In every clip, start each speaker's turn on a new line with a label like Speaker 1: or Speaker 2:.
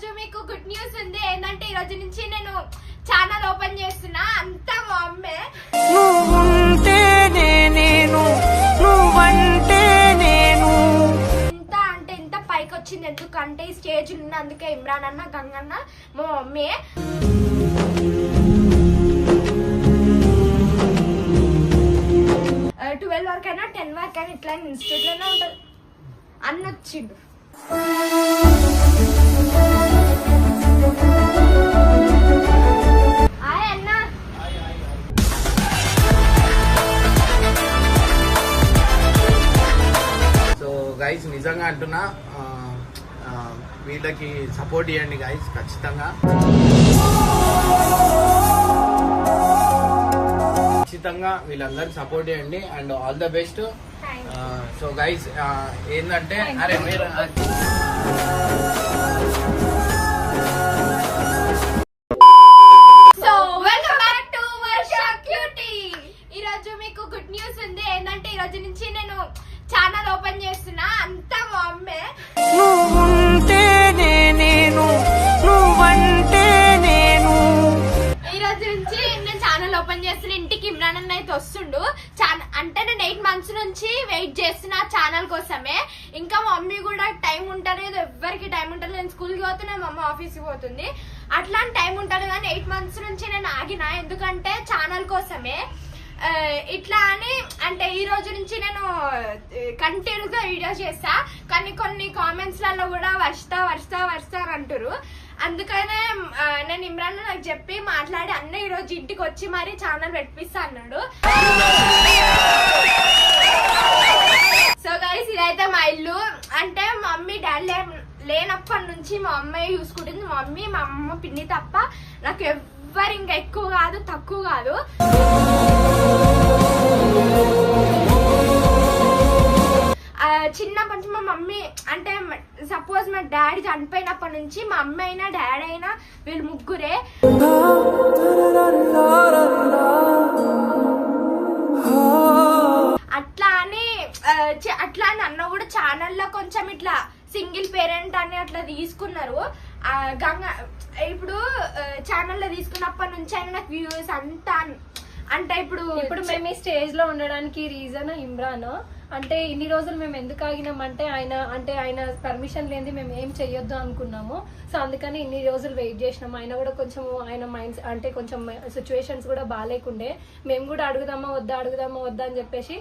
Speaker 1: ఈరోజు మీకు good news ఉంది. ఏంటంటే ఈ రోజు నుంచి నేను ఛానల్ ఓపెన్ చేస్తున్నా. అంతా మా అమ్మే. ఇంత అంటే ఇంత పైకి వచ్చింది ఎందుకంటే ఈ స్టేజ్ ఉన్నందుకే ఇమ్రాన్ అన్న గంగన్న మా మమ్మీ. 12 వరకైనా 10 వరకైనా ఇట్లా ఇన్స్టిట్యూట్ లోనే ఉంటది అన్న వచ్చిండు.
Speaker 2: సో గైస్ నిజంగా అంటున్నా, వీళ్ళకి సపోర్ట్ చేయండి గైస్ ఖచ్చితంగా. వీళ్ళందరికి సపోర్ట్ చేయండి and all the best. So guys ఏంటంటే అరే మీరు
Speaker 1: so welcome back to Varsha cutie. ఈ రోజు మీకు గుడ్ న్యూస్ ఉంది. ఏంటంటే ఈ రోజు నుంచి నేను ఛానల్ ఓపెన్ చేస్తున్నా. అంతా మా అమ్మే. ఈ రోజు నుంచి నేను ఛానల్ ఓపెన్ చేస్తున్నా. ఇంటికి ఇమ్రాన్ అన్న అయితే వస్తుండు. అంటే నేను 8 months నుంచి వెయిట్ చేస్తున్నా ఛానల్ కోసమే. ఇంకా మా మమ్మీ కూడా టైం ఉంటలేదు, ఎవ్వరికి టైం ఉంటుంది. నేను స్కూల్కి పోతున్నా, మా అమ్మ ఆఫీస్కి పోతుంది. అట్లాంటి టైం ఉంటుంది కానీ 8 months నుంచి నేను ఆగిన. ఎందుకంటే ఛానల్ కోసమే. ఇట్లా అని అంటే ఈ రోజు నుంచి నేను కంటిన్యూగా వీడియోస్ చేస్తా. కానీ కొన్ని కామెంట్స్ లలో కూడా వస్తా అని అంటారు. అందుకనే నేను ఇమ్రాన్ నాకు చెప్పి మాట్లాడి అన్న ఈ రోజు ఇంటికి వచ్చి మరి ఛానల్ పెట్టిస్తా అన్నాడు. సో గైస్ ఇదైతే మా ఇల్లు. అంటే మా మమ్మీ డాడీ లేనప్పటి నుంచి మా అమ్మాయి చూసుకుంటుంది. మా మమ్మీ మా అమ్మ పిన్ని తప్ప నాకు ఎవ్వరు ఇంకా ఎక్కువ కాదు తక్కువ కాదు. చిన్నప్పటి నుంచి మా మమ్మీ అంటే సపోజ్ మా డాడీ చనిపోయినప్పటి నుంచి మా అమ్మ అయినా డాడీ అయినా వీళ్ళు ముగ్గురే. అట్లా అని అన్న కూడా ఛానల్లో కొంచెం ఇట్లా సింగిల్ పేరెంట్ అని అట్లా తీసుకున్నారు. గంగ ఇప్పుడు ఛానల్లో తీసుకున్నప్పటి నుంచి అయినా నాకు వ్యూస్ అంతా అంటే ఇప్పుడు
Speaker 3: మేము ఈ స్టేజ్ లో ఉండడానికి రీజన్ ఇమ్రాన్. అంటే ఇన్ని రోజులు మేము ఎందుకు ఆగినామంటే ఆయన పర్మిషన్ లేనిది మేము ఏం చెయ్యొద్దు అనుకున్నాము. సో అందుకని ఇన్ని రోజులు వెయిట్ చేసినాము. ఆయన కూడా కొంచెం ఆయన మైండ్స్ అంటే కొంచెం సిచ్యువేషన్స్ కూడా బాగాలేకుండే. మేము కూడా అడుగుదామా వద్దా అని చెప్పేసి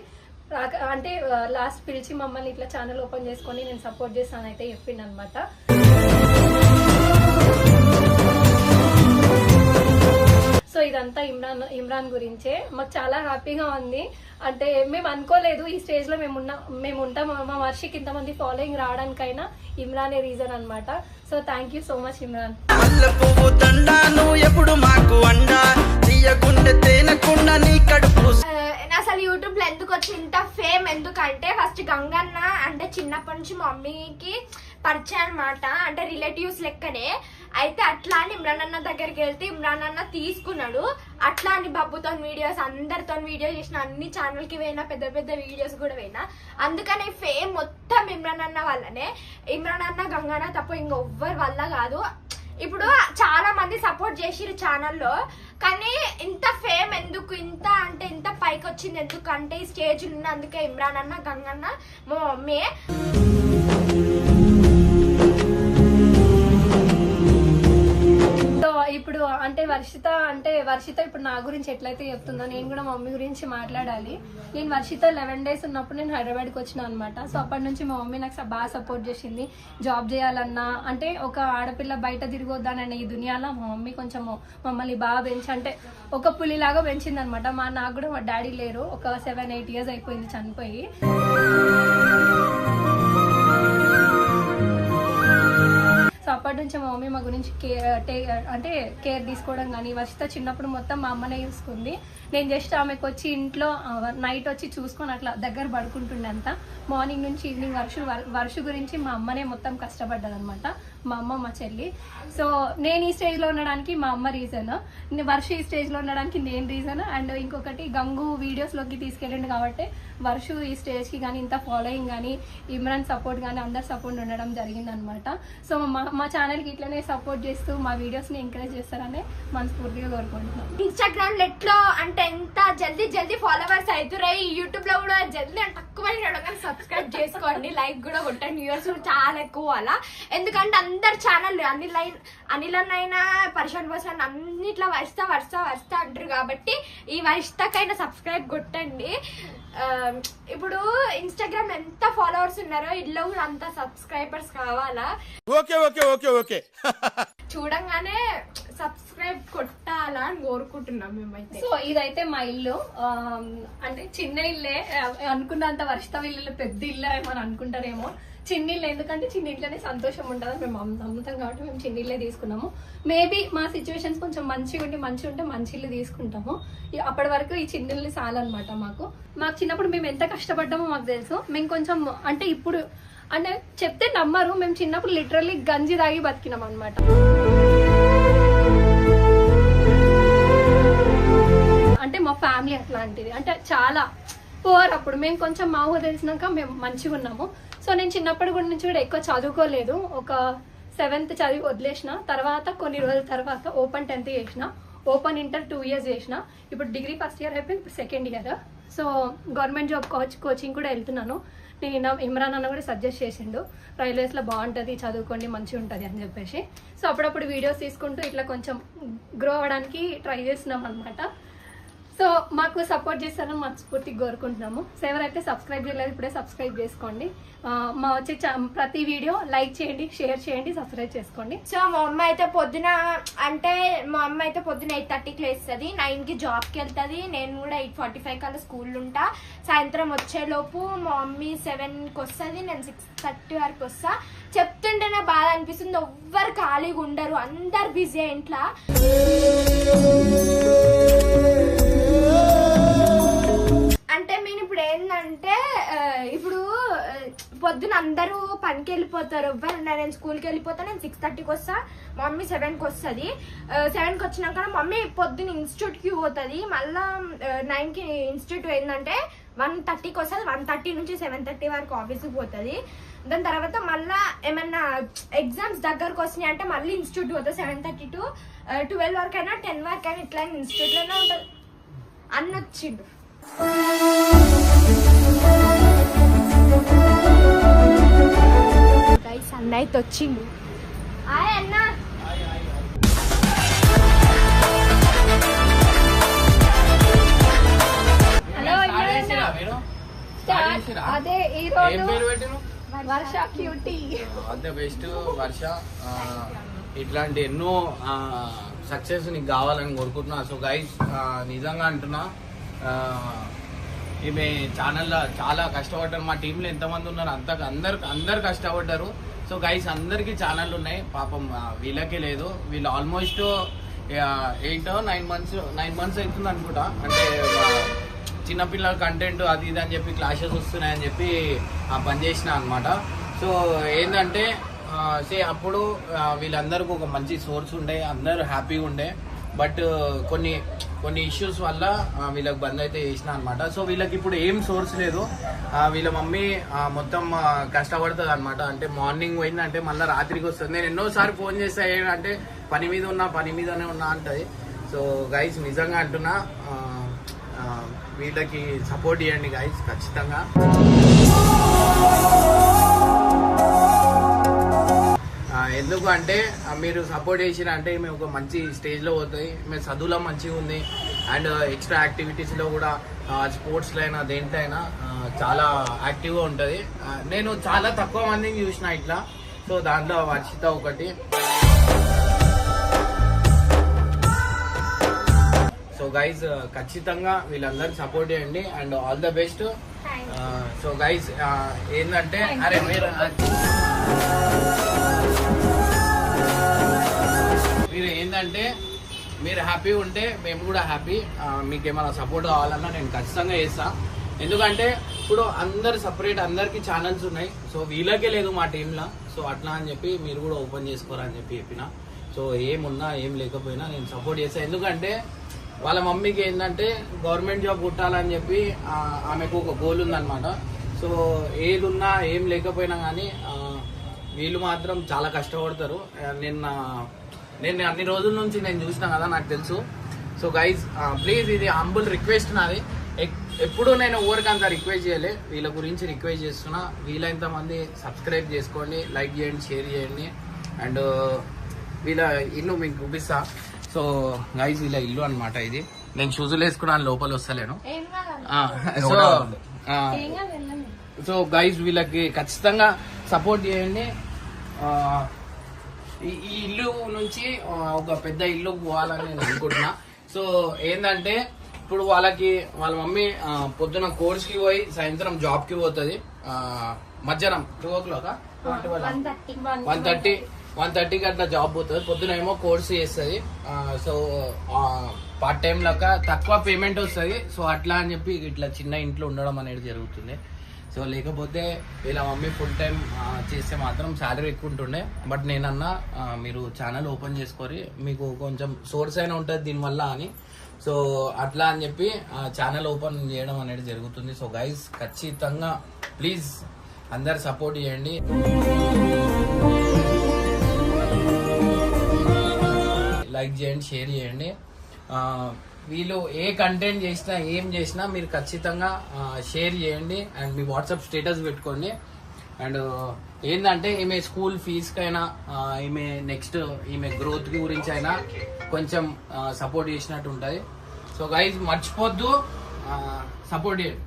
Speaker 3: అంటే లాస్ట్ పిలిచి మమ్మల్ని ఇట్లా ఛానల్ ఓపెన్ చేసుకొని నేను సపోర్ట్ చేస్తానైతే చెప్పిండు అనమాట. సో ఇదంతా ఇమ్రాన్ గురించే. మాకు చాలా హ్యాపీగా ఉంది. అంటే మేము అనుకోలేదు ఈ స్టేజ్ లో మేము ఉంటాం. మా వర్షికి ఇంతమంది ఫాలోయింగ్ రావడానికైనా ఇమ్రానే రీజన్ అనమాట. So thank you so much Imran.
Speaker 1: అసలు యూట్యూబ్ లో ఎందుకు వచ్చి ఇంత ఫేమ్ ఎందుకంటే ఫస్ట్ గంగన్న అంటే చిన్నప్పటి నుంచి మా మమ్మీకి పరిచయం అనమాట. అంటే రిలేటివ్స్ లెక్కనే. అయితే అట్లా అని ఇమ్రాన్ అన్న దగ్గరికి వెళ్తే ఇమ్రాన్ అన్న తీసుకున్నాడు. అట్లా అని బాబుతో వీడియోస్ అందరితో వీడియోస్ చేసిన, అన్ని ఛానల్ కి పోయినా, పెద్ద పెద్ద వీడియోస్ కూడా పోయినా. అందుకని ఫేమ్ మొత్తం ఇమ్రాన్ అన్న వల్లనే. ఇమ్రాన్ అన్న గంగన్న తప్ప ఇంకొవ్వరి వల్ల కాదు. ఇప్పుడు చాలా మంది సపోర్ట్ చేసిరు ఛానల్లో. కానీ ఇంత ఫేమ్ ఎందుకు, ఇంత పైకి వచ్చింది ఎందుకంటే ఈ స్టేజ్ ఉన్నందుకే ఇమ్రాన్ అన్న గంగన్న మా మమ్మీ.
Speaker 3: ఇప్పుడు అంటే వర్షిత ఇప్పుడు నా గురించి ఎట్లయితే చెప్తుందో నేను కూడా మా మమ్మీ గురించి మాట్లాడాలి. నేను వర్షిత 11 days ఉన్నప్పుడు నేను హైదరాబాద్కి వచ్చిన అనమాట. సో అప్పటి నుంచి మా మమ్మీ నాకు బాగా సపోర్ట్ చేసింది. జాబ్ చేయాలన్నా అంటే ఒక ఆడపిల్ల బయట తిరగొద్దానని ఈ దునియాలో మా మమ్మీ కొంచెం మమ్మల్ని బాగా పెంచి అంటే ఒక పులిలాగా పెంచింది అనమాట. నాకు కూడా మా డాడీ లేరు, ఒక 7-8 years అయిపోయింది చనిపోయి. సో అప్పటి నుంచి మా మమ్మీ మా గురించి కేర్ తీసుకోవడం కానీ, వర్షిత చిన్నప్పుడు మొత్తం మా అమ్మనే చూసుకుంది. నేను జస్ట్ ఆమెకు వచ్చి ఇంట్లో నైట్ వచ్చి చూసుకొని అట్లా దగ్గర పడుకుంటుండే. అంతా మార్నింగ్ నుంచి ఈవినింగ్ వర్షు గురించి మా అమ్మనే మొత్తం కష్టపడ్డది అనమాట. మా అమ్మ మా చెల్లి. సో నేను ఈ స్టేజ్లో ఉండడానికి మా అమ్మ రీజన్, వర్ష ఈ స్టేజ్లో ఉండడానికి నేను రీజన్. అండ్ ఇంకొకటి గంగు వీడియోస్లోకి తీసుకెళ్ళిండు కాబట్టి వర్షు ఈ స్టేజ్కి కానీ ఇంత ఫాలోయింగ్ కానీ ఇమ్రాన్ సపోర్ట్ కానీ అందరు సపోర్ట్ ఉండడం జరిగిందనమాట. సో మా ఛానల్కి ఇట్లనే సపోర్ట్ చేస్తూ మా వీడియోస్ని ఎంకరేజ్ చేస్తారని మనస్ఫూర్తిగా కోరుకుంటున్నాం.
Speaker 1: ఇన్స్టాగ్రామ్ ఎట్లో అంటే ఎంత జల్దీ ఫాలోవర్స్ అవుతున్నాయి, యూట్యూబ్ లో కూడా జల్దీ అంటే తక్కువ సబ్స్క్రైబ్ చేసుకోండి, లైక్ కూడా కొట్టండి. వ్యూవర్స్ కూడా చాలా ఎక్కువ అలా, ఎందుకంటే అందరు ఛానల్ అనిలనైనా పరిశాన్ పోసిన అన్నిట్లో వరుస అంటారు కాబట్టి ఈ వరిష్టకైనా సబ్స్క్రైబ్ కొట్టండి. ఇప్పుడు ఇన్స్టాగ్రామ్ ఎంత ఫాలోవర్స్ ఉన్నారో ఇల్లు కూడా అంత సబ్స్క్రైబర్స్ కావాలా.
Speaker 4: ఓకే
Speaker 1: చూడంగానే సబ్స్క్రైబ్ కొట్టాలా అని కోరుకుంటున్నాం మేమైతే.
Speaker 3: సో ఇదైతే మా ఇల్లు, అంటే చిన్న ఇల్లే అనుకున్నంత వర్షిత ఇల్లు పెద్ద ఇల్లు ఏమని అనుకుంటారేమో. చిన్న ఇల్లు, ఎందుకంటే చిన్న ఇంట్లోనే సంతోషం ఉంటుంది మేము నమ్ముతాం కాబట్టి మేము చిన్న ఇల్లే తీసుకున్నాము. మేబీ మా సిచ్యువేషన్స్ కొంచెం మంచిగా ఉంటే మంచి ఇల్లు తీసుకుంటాము. అప్పటి వరకు ఈ చిన్న ఇల్లు చాలన్నమాట. మాకు చిన్నప్పుడు మేము ఎంత కష్టపడ్డామో మాకు తెలుసు. మేము కొంచెం అంటే ఇప్పుడు అంటే చెప్తే నమ్మరు, మేము చిన్నప్పుడు లిటరల్లీ గంజి తాగి బతికినాం అనమాట. అంటే మా ఫ్యామిలీ అట్లాంటిది, అంటే చాలా పువర్. అప్పుడు మేము కొంచెం మా ఊహ తెలిసినాక మేము మంచిగా ఉన్నాము. సో నేను చిన్నప్పటి నుంచి కూడా ఎక్కువ చదువుకోలేదు, ఒక 7th చదివి వదిలేసిన. తర్వాత కొన్ని రోజుల తర్వాత ఓపెన్ 10th చేసిన, ఓపెన్ ఇంటర్ 2 years చేసిన. ఇప్పుడు డిగ్రీ ఫస్ట్ ఇయర్ అయిపోయింది, ఇప్పుడు second year. So government job coaching కూడా వెళ్తున్నాను. నేను ఇమ్రాన్ అన్న కూడా సజెస్ట్ చేసిండు, రైల్వేస్లో బాగుంటుంది చదువుకోండి మంచిగా ఉంటుంది అని చెప్పేసి. సో అప్పుడప్పుడు వీడియోస్ తీసుకుంటూ ఇట్లా కొంచెం గ్రో అవ్వడానికి ట్రై చేస్తున్నాం అనమాట. సో మాకు సపోర్ట్ చేస్తారని మనస్ఫూర్తిగా కోరుకుంటున్నాము. సో ఎవరైతే సబ్స్క్రైబ్ చేయలేదు ఇప్పుడే సబ్స్క్రైబ్ చేసుకోండి. మా వచ్చే ప్రతి వీడియో లైక్ చేయండి, షేర్ చేయండి, సబ్స్క్రైబ్ చేసుకోండి.
Speaker 1: సో మా అమ్మ అయితే పొద్దున 8:30కి లేస్తుంది, 9కి జాబ్కి వెళ్తుంది. నేను కూడా 8:45 కల్లా స్కూల్ ఉంటా. సాయంత్రం వచ్చేలోపు మా మమ్మీ 7కి వస్తుంది, నేను 6:30 వరకు వస్తా. చెప్తుంటేనే బాధ అనిపిస్తుంది, ఎవ్వరు ఖాళీగా ఉండరు, అందరు బిజీ ఇంట్లో. అంటే నేను ఇప్పుడు ఏంటంటే ఇప్పుడు పొద్దున అందరూ పనికి వెళ్ళిపోతారు, ఎవ్వరు నేను స్కూల్కి వెళ్ళిపోతా. నేను 6:30కి వస్తా, మా మమ్మీ 7కి వస్తుంది. 7కి వచ్చినాక మమ్మీ పొద్దున్న ఇన్స్టిట్యూట్కి పోతుంది. మళ్ళీ 9కి ఇన్స్టిట్యూట్ ఏంటంటే 1:30కి వస్తుంది. 1:30 నుంచి 7:30 వరకు ఆఫీస్కి పోతుంది. దాని తర్వాత మళ్ళీ ఏమన్నా ఎగ్జామ్స్ దగ్గరకు వస్తున్నాయి అంటే మళ్ళీ ఇన్స్టిట్యూట్ పోతుంది. 7:30 to 12 వరకు అయినా 10 వరకు అయినా ఇట్లా ఇన్స్టిట్యూట్లోనే ఉంటుంది. అన్న వచ్చిండు, అన్న అయితే వచ్చిండు. హాయ్ అన్న.
Speaker 3: హలో, అదే ఈ రోజు వర్ష క్యూటీ
Speaker 2: ఆల్ ద బెస్ట్ వర్ష. ఇట్లాంటి ఎన్నో సక్సెస్ నీకు కావాలని కోరుకుంటున్నా. సో గైస్ నిజంగా అంటున్నా, ఈమె ఛానల్లో చాలా కష్టపడ్డారు. మా టీంలో ఎంతమంది ఉన్నారు అందరు కష్టపడ్డారు. సో గైస్ అందరికీ ఛానళ్ళు ఉన్నాయి, పాపం వీళ్ళకే లేదు. వీళ్ళు ఆల్మోస్ట్ 9 months అవుతుంది అనుకుంటా. అంటే చిన్నపిల్లల కంటెంట్ అది ఇది అని చెప్పి క్లాషెస్ వస్తున్నాయని చెప్పి పని చేసిన అనమాట. సో ఏంటంటే అప్పుడు వీళ్ళందరికీ ఒక మంచి సోర్స్ ఉండే, అందరూ హ్యాపీగా ఉండే. బట్ కొన్ని ఇష్యూస్ వల్ల వీళ్ళకి బంద్ అయితే చేసిన అనమాట. సో వీళ్ళకి ఇప్పుడు ఏం సోర్స్ లేదు. వీళ్ళ మమ్మీ మొత్తం కష్టపడుతుంది అనమాట. అంటే మార్నింగ్ పోయిందంటే మళ్ళీ రాత్రికి వస్తుంది. నేను ఎన్నోసారి ఫోన్ చేస్తా అంటే పని మీదనే ఉన్నా అంటది. సో గైస్ నిజంగా అంటున్నా, వీళ్ళకి సపోర్ట్ చేయండి గైస్ ఖచ్చితంగా. ఎందుకు అంటే మీరు సపోర్ట్ చేసిరంటే మేము ఒక మంచి స్టేజ్లో పోతుంది. మేము చదువులో మంచిగా ఉంది, అండ్ ఎక్స్ట్రా యాక్టివిటీస్లో కూడా స్పోర్ట్స్లో అయినా దేంట్లో అయినా చాలా యాక్టివ్గా ఉంటుంది. నేను చాలా తక్కువ మందిని చూసిన ఇట్లా. సో దాంట్లో వర్షిత ఒకటి. సో గైజ్ ఖచ్చితంగా వీళ్ళందరికీ సపోర్ట్ చేయండి and all the best. So guys ఏంటంటే అరే మీరు ఏంటంటే మీరు హ్యాపీ ఉంటే మేము కూడా హ్యాపీ. మీకు ఏమైనా సపోర్ట్ కావాలన్నా నేను ఖచ్చితంగా చేస్తా. ఎందుకంటే ఇప్పుడు అందరు సపరేట్ అందరికి ఛానల్స్ ఉన్నాయి. సో వీళ్ళకే లేదు మా టీంలో. సో అట్లా అని చెప్పి మీరు కూడా ఓపెన్ చేసుకోరని చెప్పి చెప్పిన. సో ఏమున్నా ఏం లేకపోయినా నేను సపోర్ట్ చేస్తాను. ఎందుకంటే వాళ్ళ మమ్మీకి ఏంటంటే గవర్నమెంట్ జాబ్ కొట్టాలని చెప్పి ఆమెకు ఒక గోల్ ఉందన్నమాట. సో ఏది ఉన్నా ఏం లేకపోయినా కానీ వీళ్ళు మాత్రం చాలా కష్టపడతారు. నేను అన్ని రోజుల నుంచి నేను చూసినా కదా, నాకు తెలుసు. సో గైజ్ ప్లీజ్ ఇది హంబుల్ రిక్వెస్ట్ నాది. ఎప్పుడు నేను ఎవరికి అంత రిక్వెస్ట్ చేయలే, వీళ్ళ గురించి రిక్వెస్ట్ చేస్తున్నా. వీళ్ళంత మంది సబ్స్క్రైబ్ చేసుకోండి, లైక్ చేయండి, షేర్ చేయండి. అండ్ వీళ్ళ ఇల్లు మీకు చూపిస్తా. సో గైజ్ వీళ్ళ ఇల్లు అన్నమాట ఇది. నేను షూజులు వేసుకున్నాను, లోపల వస్తలేను. సో గైజ్ వీళ్ళకి ఖచ్చితంగా సపోర్ట్ చేయండి. ఈ ఇల్లు నుంచి ఒక పెద్ద ఇల్లు పోవాలని నేను అనుకుంటున్నా. సో ఏంటంటే ఇప్పుడు వాళ్ళ మమ్మీ పొద్దున కోర్స్ కి పోయి సాయంత్రం జాబ్ కి పోతుంది. మధ్యాహ్నం 2 o'clock 1:30కి అట్లా జాబ్ పోతుంది. పొద్దున ఏమో కోర్స్ చేస్తుంది. సో పార్ట్ టైం లెక్క తక్కువ పేమెంట్ వస్తుంది. సో అట్లా అని చెప్పి ఇట్లా చిన్న ఇంట్లో ఉండడం అనేది జరుగుతుంది. సో లేకపోతే వీళ్ళ మమ్మీ ఫుల్ టైం చేస్తే మాత్రం శాలరీ ఎక్కువ ఉంటుండే. బట్ నేనన్నా మీరు ఛానల్ ఓపెన్ చేసుకొని మీకు కొంచెం సోర్స్ అయినా ఉంటుంది దీనివల్ల అని. సో అట్లా అని చెప్పి ఛానల్ ఓపెన్ చేయడం అనేది జరుగుతుంది. సో గైస్ ఖచ్చితంగా ప్లీజ్ అందరు సపోర్ట్ చేయండి. లైక్ చేయండి, షేర్ చేయండి. వీళ్ళు ఏ కంటెంట్ చేసినా ఏం చేసినా మీరు ఖచ్చితంగా షేర్ చేయండి. అండ్ మీ వాట్సాప్ స్టేటస్ పెట్టుకోండి. అండ్ ఏంటంటే ఈమె స్కూల్ ఫీజుకైనా ఈమె నెక్స్ట్ ఈమె గ్రోత్ గురించి అయినా కొంచెం సపోర్ట్ చేసినట్టు ఉంటుంది. సో గైజ్ మర్చిపోద్దు, సపోర్ట్ చేయండి.